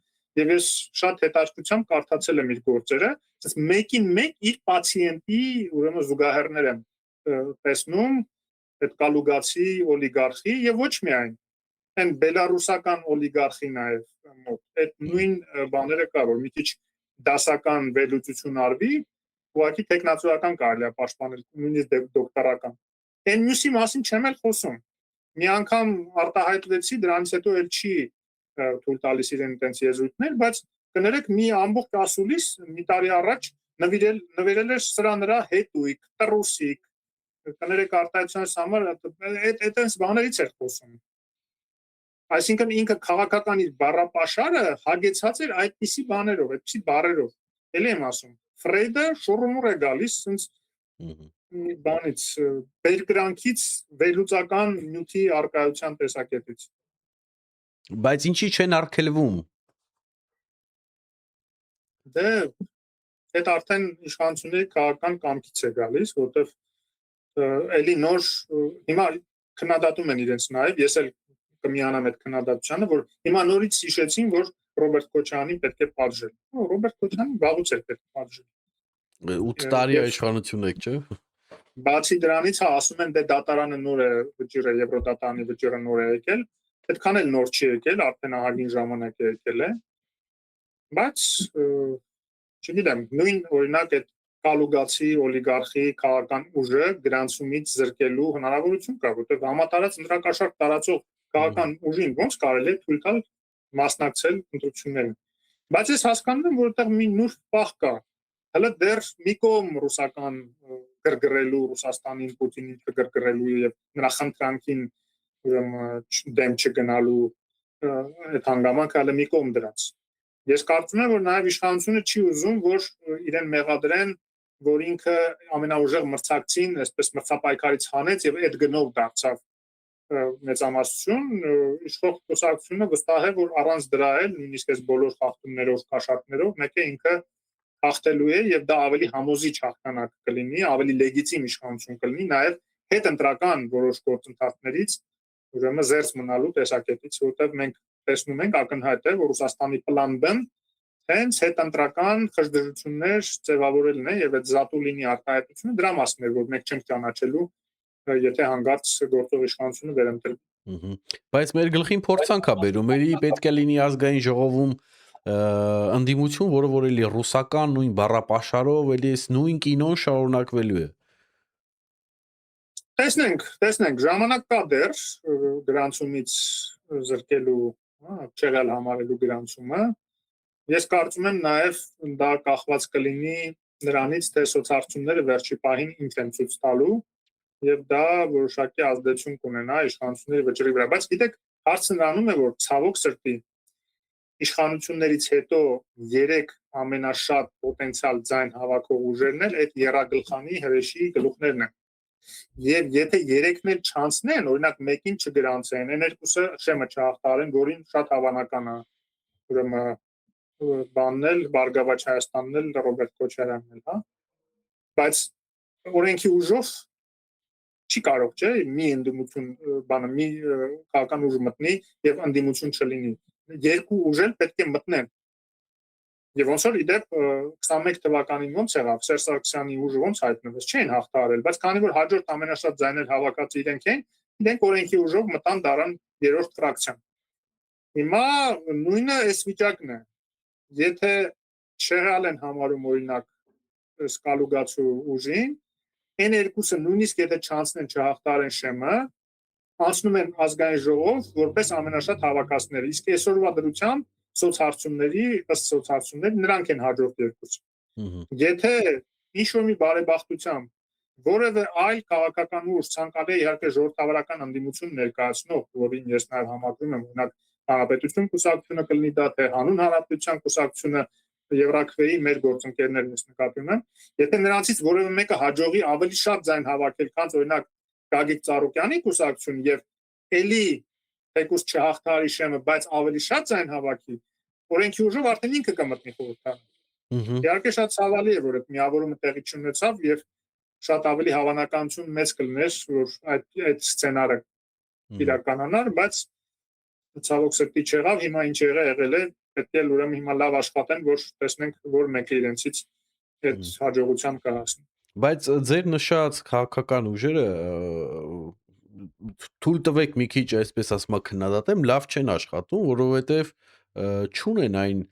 B: եւ ես շատ հետաքրքրությամբ կարդացել եմ իր գործերը ասես մեկին մեկ իր պացիենտի ուրեմն զուգահեռներ եմ տեսնում այդ կալուգացի օլիգարխի եւ ոչ միայն այն բելարուսական օլիգարխի նաեւ մոտ այդ նույն բաները կա որ մի քիչ դասական վերլուծություն արվի ուղղակի տեխնացուական կարելի է պաշտպանել նույնիսկ դոկտորական այն մյուսի մասին չեմ էլ խոսում մի անգամ արտահայտվեցի դրանից հետո էլ չի թույլ տալիս իրեն այդպես եզրույթներ բայց կներեք մի ամբողջ ասուլիս մի տարի առաջ նվիրել էր սրա նրա հետույք տրուսիկ կներեք արտահայտությունից համար այդպես բաներից էր խոսում Այսինքն ինքը քաղաքական իր բառապաշարը հագեցած էր այդպիսի բաներով, այդպիսի բառերով։ Էլի եմ ասում, Ֆրեյդը շուրումուր է գալիս sense բանից, բերկրանքից վերլուծական նյութի արկայության տեսակետից։
A: Բայց ինչի չեն արգելվում։
B: Դե այդ արդեն իշխանությունների քաղաքական կամքից է գալիս, որտեվ էլի նոր հիմա քննադատում են իրենց նաև, ես էլ կմիանամ այդ քննադատությանը, որ հիմա նորից հիշեցին, որ Ռոբերտ Քոչարյանին պետք է պատժել։ Ռոբերտ Քոչարյանին վաղուց էր պետք է պատժել։
A: 8 տարի իշխանություն եք, չէ՞։
B: Բացի դրանից, հա, ասում են դե դատարանը նոր է վճիռը, Եվրոդատարանի վճիռը նոր է եկել, այդքան էլ նոր չի եկել, արդեն ահագին ժամանակ է եկել է։ Բայց չգիտեմ, նույն օրինակ այդ կալուգացի օլիգարխի քաղաքական ուժը գրանցումից զրկելու հնարավորություն կա, որտեղ համատարած ընտրակաշառք տարածող քաղաքական ուժին ոնց կարելի է թույլ տալ մասնակցել ընտրություններին։ Բայց ես հասկանում եմ, որ այդտեղ մի նուրբ պահ կա։ Հələ դեռ մի կողմ ռուսական գրգռելու, Ռուսաստանին Պուտինին գրգռելու եւ նրա խնդրանքին դեմ չգնալու այդ հանգամանքը հələ մի կողմ դրած։ Ես կարծում եմ, որ նաեւ իշխանությունը չի ուզում, որ իրեն մեղադրեն, որ ինքը ամենաուժեղ մրցակցին, այսպես մրցապայքարից հանեց եւ այդ գնով դարձավ մեծամասնություն, իշխող կուսակցությունը վստահ է, որ առանց դրա էլ նույնիսկ այս բոլոր խախտումներով, կաշառքներով մեկ է ինքը հաղթելու է եւ դա ավելի համոզիչ հաղթանակ կլինի, ավելի լեգիտիմ իշխանություն կլինի, նաեւ հետընտրական որոշ գործընթացներից ուրեմն զերծ մնալու տեսակետից, որտեղ մենք տեսնում ենք ակնհայտ է, որ Ռուսաստանի պլան B-ն հենց հետընտրական խժդժություններ ձևավորելն է եւ այդ զատուլինի արտահայտությունը դրա մասն է, որ մենք չենք ճանաչելու, եթե հանգարց գործող իշխանությունը վերընտրվի։
A: Բայց մեր գլխին փորձանք է բերում, պետք է լինի ազգային ժողովում ընդդիմություն, որը որ էլի ռուսական նույն բառապաշարով էլի այս նույն կինոն շարունակվելու է։
B: Տեսնենք, ժամանակ կա դեռ գրանցումից զրկելու, չեղյալ համարելու գրանցումը։ Ես կարծում եմ նաև դա կախված կլինի նրանից, թե սոցհարցումները վերջի պահին ինչ են ցույց տալու եւ դա որոշակի ազդեցություն կունենա իշխանությունների վճռի վրա, բայց գիտեք, հարցը նրանում է, որ ցավոք սրտի իշխանություններից հետո 3 ամենաշատ պոտենցիալ ձայն հավաքող ուժերն էլ այդ երագլխանի հրեշի գլուխներն են։ Եվ եթե 3-ն էլ չանցնեն, օրինակ մեկին չգրանցեն, այն երկուսը շեմը չհաղթարեն, որին շատ հավանական է, ուրեմն բաննել, Բարգավաճ Հայաստանն էլ Ռոբերտ Քոչարյանն էլ, հա։ Բայց օրենքի ուժով չի կարող, չէ՞, մի ընդդիմություն բանը մի քաղաքական ուժ մտնի եւ ընդդիմություն չլինի։ Երկու ուժ էլ պետք է մտնեն։ Եվ ոնց որ իդեպ 21 թվականին ոնց եղավ, Սերժ Սարգսյանի ուժը ոնց հայտնվեց, չէին հաղթարել, բայց քանի որ հաջորդ ամենաշատ ձայներ հավաքած իրենք էին, իրենք օրենքի ուժով մտան դարան 3-րդ ֆրակցիան։ Հիմա նույնը այս վիճակն է։ Եթե շեղալ են համարում օրինակ սկալուգացու ուժին, այն երկուսը նույնիսկ եթե չանցնեն չհաղթարեն շեմը, անցնում են ազգային ժողով որպես ամենաշատ հավաքածները։ Իսկ այսօրվա դրությամբ սոցհարցումների, ըստ սոցհարցումների նրանք են հաջորդ երկուսը։ Եթե ինչ-որ մի բարեբախտությամբ որևէ այլ քաղաքական ուժ ցանկալի է իհարկե ժողովրդավարական ընդդիմություն ներկայացնող, որին ես նաև համակրում եմ, օրինակ Հանրապետություն կուսակցությունը կլինի դա, թե Հանուն Հանրապետության կուսակցությունը, Եվրաքվեի մեր գործընկերներն ես նկատում եմ, եթե նրանցից որևէ մեկը հաջողի ավելի շատ ձայն հավաքել, քան օրինակ Գագիկ Ծառուկյանի կուսակցությունը եւ էլի թեկուզ չհաղթարի շեմը, բայց ավելի շատ ձայն հավաքի, օրենքի ուժով արդեն ինքը կմտնի խորհրդարան։ Իհարկե շատ ցավալի է, որ այդ միավորումը տեղի չունեցավ եւ շատ ավելի հավանականություն մեծ կլներ, որ այդ սցենարը իրականանար, բայց ցավոք սրտի չեղավ, հիմա ինչ եղել է, պետք է ուրեմն հիմա լավ աշխատեն, որ տեսնենք, որ մեկը իրենցից այդ հաջողության կհասնի։
A: Բայց ձեր նշած քաղաքական ուժերը թույլ տվեք մի քիչ այսպես ասма քննադատեմ, լավ չեն աշխատում, որովհետև չունեն այն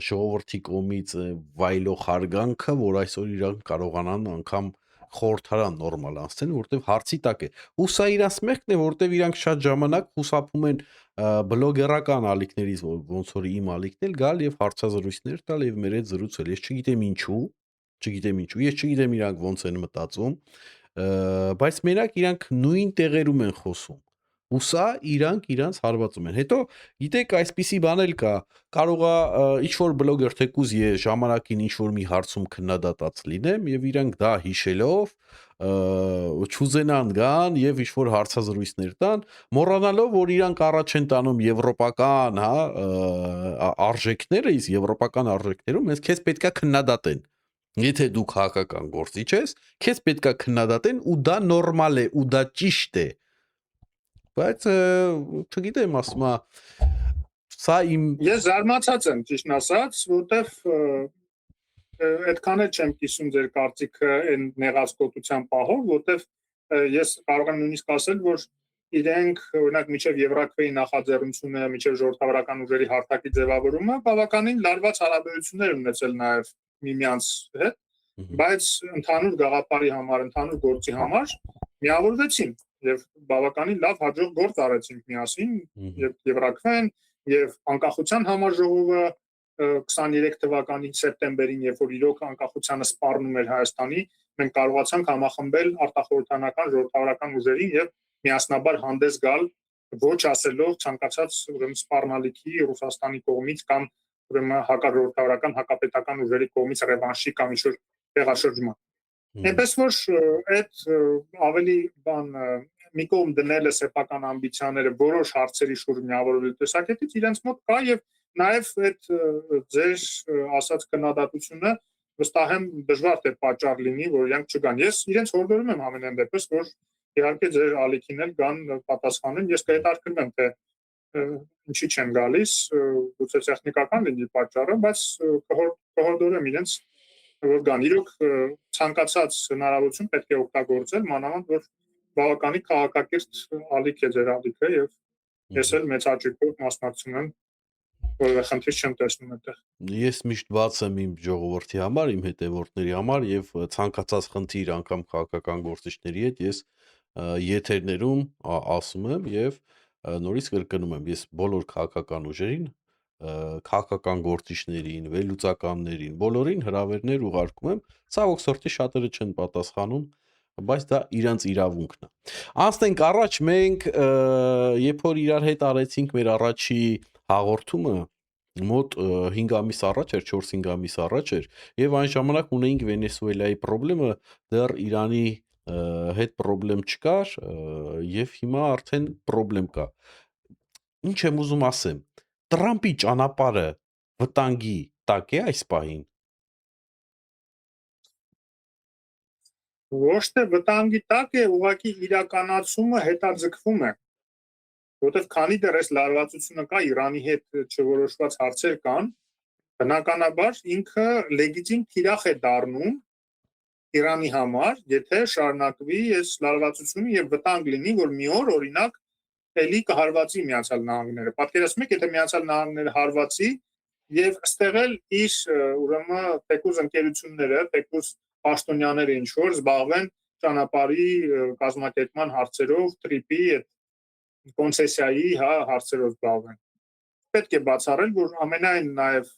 A: ժողովրդի կողմից վայելող հարգանքը, որ այսօր իրանք կարողանան անգամ խորհրդարան նորմալ անցնել, որտեվ հարցի տակ է։ Ու սա իրանց մեղքն է, որտեվ իրանք շատ ժամանակ խուսափում են բլոգերական ալիքներից, ոնց որ իմ ալիքն էլ գալ եւ հարցազրույցներ տալ եւ մեր հետ զրուցել։ Ես չգիտեմ ինչու, ես չգիտեմ իրանք ոնց են մտածում, բայց մենակ իրանք նույն տեղերում են խոսում։ Ու սա իրանք իրանց հարվածում են։ Հետո գիտեք, այսպիսի բան էլ կա, կարող է ինչ-որ բլոգեր թեկուզ ես ժամանակին ինչ-որ մի հարցում քննադատած լինեմ եւ իրանք դա հիշելով չուզենան գան եւ ինչ-որ հարցազրույցներ տան, մոռանալով, որ իրանք առաջ են տանում եվրոպական, արժեքները, իսկ եվրոպական արժեքներում հենց քեզ պետքա քննադատեն։ Եթե դու քաղաքական գործիչ ես, քեզ պետքա քննադատեն ու դա նորմալ է ու դա ճիշտ է։ Բայց չգիտեմ, ասում եմ, սա իմ
B: Ես զարմացած եմ, ճիշտն ասած, որտեվ այդքան էլ չեմ կիսում ձեր կարծիքը այն նեղացկոտության պահով, որտեվ ես կարող եմ նույնիսկ ասել, որ իրենք օրինակ միջև Եվրաքվեի նախաձեռնությունը, միջև ժողովրդավարական ուժերի հարթակի ձևավորումը բավականին լարված հարաբերություններ ունեցել նաև միմյանց հետ, բայց ընդհանուր գաղափարի համար, ընդհանուր գործի համար միավորվեցին եւ բավականին լավ հաջող գործ արեցին միասին եւ Եվրաքվեն եւ անկախության համաժողովը 23 թվականի սեպտեմբերին, երբ որ իրոք անկախությանը սպառնում էր Հայաստանի, մենք կարողացանք համախմբել արտախորհրդանական ժողովրդավարական ուժերին եւ միասնաբար հանդես գալ ոչ ասելով ցանկացած ուրեմն սպառնալիքի Ռուսաստանի կողմից կամ ուրեմն հակաժողովրդավարական հակապետական ուժերի կողմից ռևանշի կամ ինչ-որ տեղաշրջման։ Այնպես որ այդ ավելի մի կողմ դնելը սեփական ամբիցիաները որոշ հարցերի շուրջ միավորելու տեսակետից իրենց մոտ կա եւ նաեւ այդ ձեր ասած քննադատությունը վստահ եմ դժվար թե պատճառ լինի, որ իրանք չգան։ Ես իրենց հորդորում եմ ամենայն դեպս, որ իհարկե ձեր ալիքին էլ գան պատասխանեն։ Ես կհետաքրքրեմ թե ինչի չեն գալիս, գուցե տեխնիկական լինի պատճառը, բայց կհորդորեմ իրենց որ գան։ Իրոք ցանկացած հնարավորություն պետք է օգտագործել, մանավանդ որ բավականին քաղաքակիրթ ալիք է ձեր ալիքը եւ ես էլ մեծ հաճույքով մասնակցում եմ, որովհետեւ խնդիր չեմ տեսնում այդտեղ։
A: Ես միշտ բաց եմ իմ ժողովրդի համար, իմ հետևորդների համար եւ ցանկացած խնդիր անգամ քաղաքական գործիչների հետ ես եթերներում ասում եմ եւ նորից կրկնում եմ, ես բոլոր քաղաքական ուժերին, քաղաքական գործիչներին, վերլուծականներին, բոլորին հրավերներ ուղարկում եմ, ցավոք սրտի շատերը չեն պատասխանում, բայց դա իրանց իրավունքն է։ Անցնենք առաջ, մենք երբ որ իրար հետ արեցինք մեր առաջի հաղորդումը, մոտ 5 ամիս առաջ էր, 4-5 ամիս առաջ էր, եւ այն ժամանակ ունեինք Վենեսուելայի խնդրումը, դեռ Իրանի հետ խնդրեմ չկար, եւ հիմա արդեն խնդրեմ կա։ Ինչ եմ ուզում ասեմ, Տրամպի ճանապարհը վտանգի տակ է այս պահին։
B: Ոչ թե վտանգի տակ է, ուղղակի իրականացումը հետաձգվում է։ Որտեւ քանի դեռ այս լարվածությունը կա, Իրանի հետ չորոշված հարցեր կան, բնականաբար ինքը լեգիտիմ թիրախ է դառնում Իրանի համար, եթե շարունակվի այս լարվածությունը եւ վտանգ լինի, որ մի օր օրինակ էլի կհարվածի Միացյալ Նահանգները։ Պատկերացնում եք, եթե Միացյալ Նահանգները հարվածի եւ ըստեղ էլ իր ուրեմն թեկուզ ընկերությունները, թեկուզ պաշտոնյաները ինչ որ զբաղվեն ճանապարհի կազմակերպման հարցերով, տրիպի կոնցեսիայի հարցերով զբաղվեն։ Պետք է բացառել, որ ամենայն նաեւ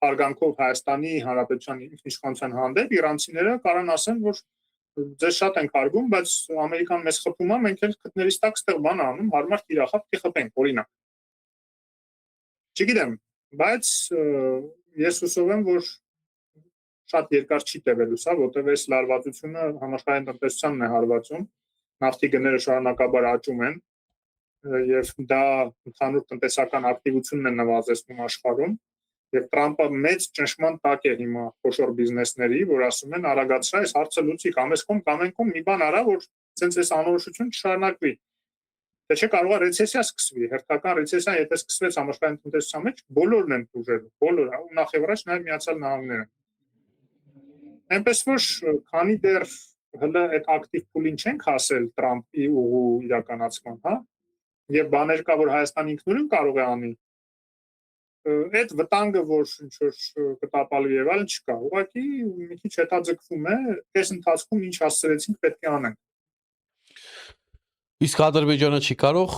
B: հարգանքով Հայաստանի Հանրապետության ինքնիշխանության հանդեպ իրանցիները կարան ասեն, որ ձեզ շատ ենք հարգում, բայց Ամերիկան մեզ խփում է, մենք էլ քթներիս տակ ստեղ բան անում, հարմար թիրախապ կխփենք, օրինակ։ Չգիտեմ, բայց ես հուսով եմ, որ շատ երկար չի տևելու սա, որտեղ այս լարվածությունը համաշխարհային տնտեսությանն է հարվածում, նավթի գները շարունակաբար աճում են եւ դա ընդհանուր տնտեսական ակտիվությունն է նվազեցնում աշխարհում եւ Տրամպը մեծ ճնշման տակ է հիմա խոշոր բիզնեսների, որ ասում են արագացրա այս հարցը լուծի, կամ էս կոմ մի բան արա, որ ցենց այս անորոշություն չշարունակվի։ Թե չէ կարող է ռեցեսիա սկսվի, հերթական ռեցեսիա, եթե սկսվեց համաշխարհային տնտեսության մեջ, բոլորն են ուժերը, բոլորը, նախ եւ առաջ նաեւ Միացյալ Նահանգները։ Այնպես որ քանի դեռ հələ այդ ակտիվ փուլին չենք հասել Տրամպի ուղու իրականացման, հա, եւ բաներ կա, որ Հայաստանը ինքնուրույն կարող է անի, այդ վտանգը, որ ինչ որ կտապալվի եւ այլն չկա, ուղղակի մի քիչ հետաձգվում է, այս ընթացքում ինչ հասցրեցինք պետք է անենք։
A: Իսկ Ադրբեջանը չի կարող,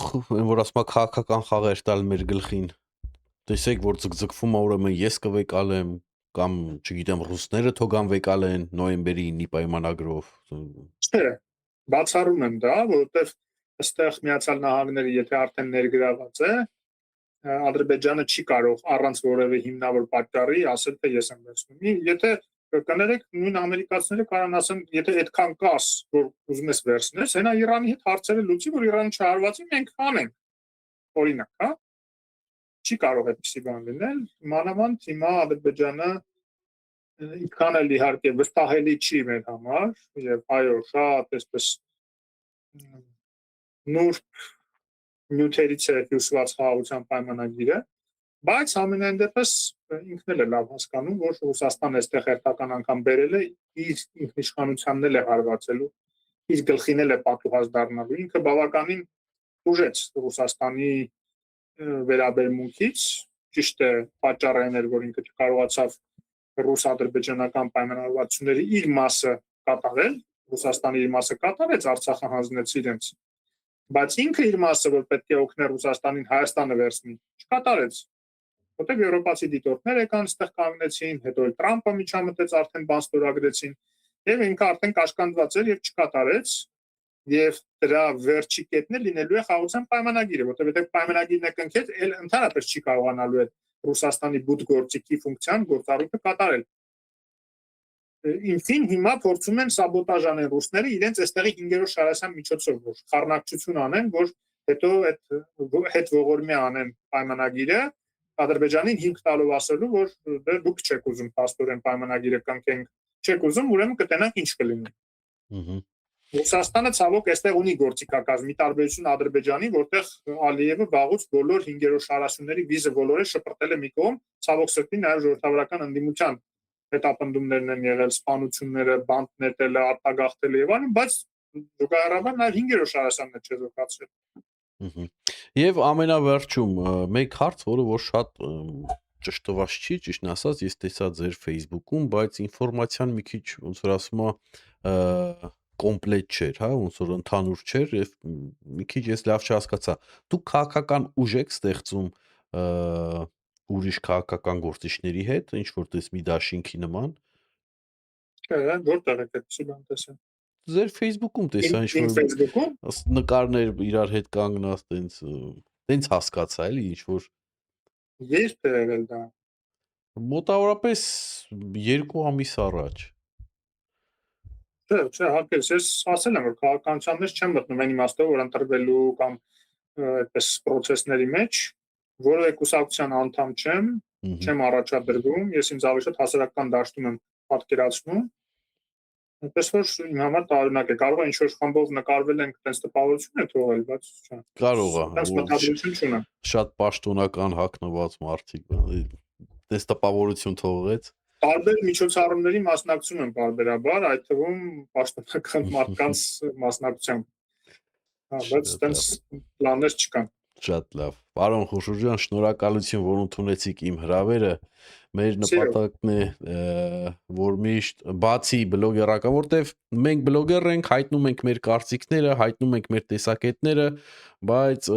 A: որ ասում է քաղաքական խաղեր տալ մեր գլխին։ Տեսեք, որ ձգձգվում է, ուրեմն ես կվեկալեմ կամ չգիտեմ ռուսները թողան վեկալեն նոյեմբերի 9-ի պայմանագրով։
B: Չէ, բացառում եմ դա, որովհետեւ այստեղ Միացյալ Նահանգները եթե արդեն ներգրաված է, Ադրբեջանը չի կարող առանց որևէ հիմնավոր պատճառի ասել թե ես եմ վերցնում։ Եթե կներեք, նույն ամերիկացիները կարան ասեն, եթե այդքան կաս, որ ուզում ես վերցնես, հենա Իրանի հետ հարցերը լուծի, որ Իրանը չհարվածի, մենք անենք։ Օրինակ, հա։ Չի կարող այդպիսի բան լինել, մանավանդ հիմա Ադրբեջանը ինքան էլ իհարկե վստահելի չի մեր համար եւ այո, շատ այսպես նուրբ նյութերից է հյուսված խաղաղության պայմանագիրը, բայց ամենայն դեպս ինքն էլ է լավ հասկանում, որ Ռուսաստանը այստեղ հերթական անգամ բերել է իր ինքնիշխանությանն էլ է հարվածելու, իր գլխին էլ է պատուհաս դառնալու, ինքը բավականին ուժեց Ռուսաստանի վերաբերմունքից, ճիշտ է պատճառն էր, որ ինքը չկարողացավ ռուս-ադրբեջանական պայմանավորվածությունների իր մասը կատարել, Ռուսաստանը իր մասը կատարեց, Արցախը հանձնեց իրենց, բայց ինքը իր մասը, որ պետք է օգներ Ռուսաստանին Հայաստանը վերցնի, չկատարեց։ Որտեղ եվրոպացի դիտորդներ եկան, այստեղ կանգնեցին, հետո էլ Տրամպը միջամտեց, արդեն բան ստորագրեցին, եւ ինքը արդեն կաշկանդված էր եւ չկատարեց, եւ դրա վերջի կետն է լինելու է խաղաղության պայմանագիրը, որտեղ եթե պայմանագիրն է կնքել, էլ ընդհանրապես չի կարողանալու է Ռուսաստանի բուտ գործիքի ֆունկցիան գործառույթը կատարել։ Ինքնին հիմա փորձում են սաբոտաժ անեն ռուսները իրենց այստեղի 5-րդ շարասյան միջոցով, որ խառնակցություն անեն, որ հետո այդ հետ ողորմի անեն պայմանագիրը, Ադրբեջանին հիմք տալով ասելու, որ դուք չեք ուզում փաստորեն պայմանագիրը կնքենք, չեք ուզում, ուրեմն կտենանք ինչ կլինի։ Ռուսաստանը ցավոք այստեղ ունի գործիքակազմի տարբերություն Ադրբեջանի, որտեղ Ալիևը վաղուց բոլոր 5-րդ շարասյունների վիզը բոլորը շպրտել է մի կողմ, ցավոք սրտի նաև ժողովրդավարական ընդդիմության հետապնդումներն են եղել, սպանությունները, բանտ նետելը, արտագաղթելը եւ այլն, բայց զուգահեռաբար նաև 5-րդ շարասյանն է չեզոքացրել։
A: Եվ ամենավերջում մեկ հարց, որը որ շատ ճշտված չի, ճիշտն ասած, ես տեսա ձեր Facebook-ում, բայց ինֆորմացիան մի քիչ ոնց որ ասում է կոմպլետ չէր, հա, ոնց որ ընդհանուր չէր եւ մի քիչ ես լավ չհասկացա։ Դուք քաղաքական ուժ եք ստեղծում ուրիշ քաղաքական գործիչների հետ, ինչ որ տես մի դաշինքի նման։
B: Որտեղ եք այդպես բան տեսել։
A: Ձեր Facebook-ում տեսա ինչ որ
B: Facebook-ում
A: նկարներ իրար հետ կանգնած տենց հասկացա էլի ինչ որ
B: երբ է եղել դա։
A: մոտավորապես 2 ամիս առաջ։
B: Չէ, հակես, ես ասել եմ, որ քաղաքականության մեջ չեմ մտնում այն իմաստով, որ ընտրվելու կամ այդպես process-ների մեջ, որևէ կուսակցության անդամ չեմ առաջադրվում, ես ինձ ավելի շատ հասարակական դաշտում եմ պատկերացնում։ Այնպես որ իմ համար տարօրինակ է, կարող է ինչ-որ խմբով նկարվել ենք, տենց տպավորություն է թողել, բայց չէ։
A: Կարող է,
B: Տենց մտադրություն չունեմ։
A: շատ պաշտոնական հագնված մարդիկ, տես տպավորություն թողեց։
B: Տարբեր միջոցառումների մասնակցում եմ բարբերաբար, այդ թվում պաշտոնական մարդկանց մասնակցությամբ։ Բայց տենց պլաններ չկան։
A: Շատ լավ։ Պարոն Խուշուրջյան, շնորհակալություն, որ ընդունեցիք իմ հրավերը։ Մեր նպատակն է, որ միշտ բացի բլոգերական, որտեվ մենք բլոգեր ենք, հայտնում ենք մեր կարծիքները, հայտնում ենք մեր տեսակետները, բայց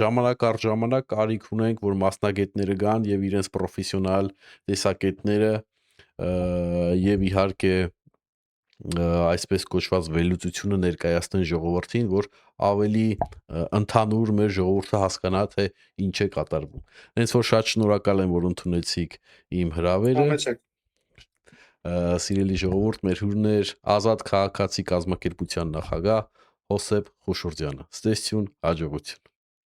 A: ժամանակ առ ժամանակ կարիք ունենք, որ մասնագետները գան եւ իրենց պրոֆեսիոնալ տեսակետները եւ իհարկե այսպես կոչված վերլուծությունը ներկայացնեն ժողովրդին, որ ավելի ընդհանուր մեր ժողովուրդը հասկանա, թե ինչ է կատարվում։ Հենց որ շատ շնորհակալ եմ, որ ընդունեցիք իմ հրավերը։ Սիրելի ժողովուրդ, մեր հյուրն էր Ազատ քաղաքացի կազմակերպության նախագահ Հոսեփ Խուշուրջյանը։ Ստեսություն, հաջողություն։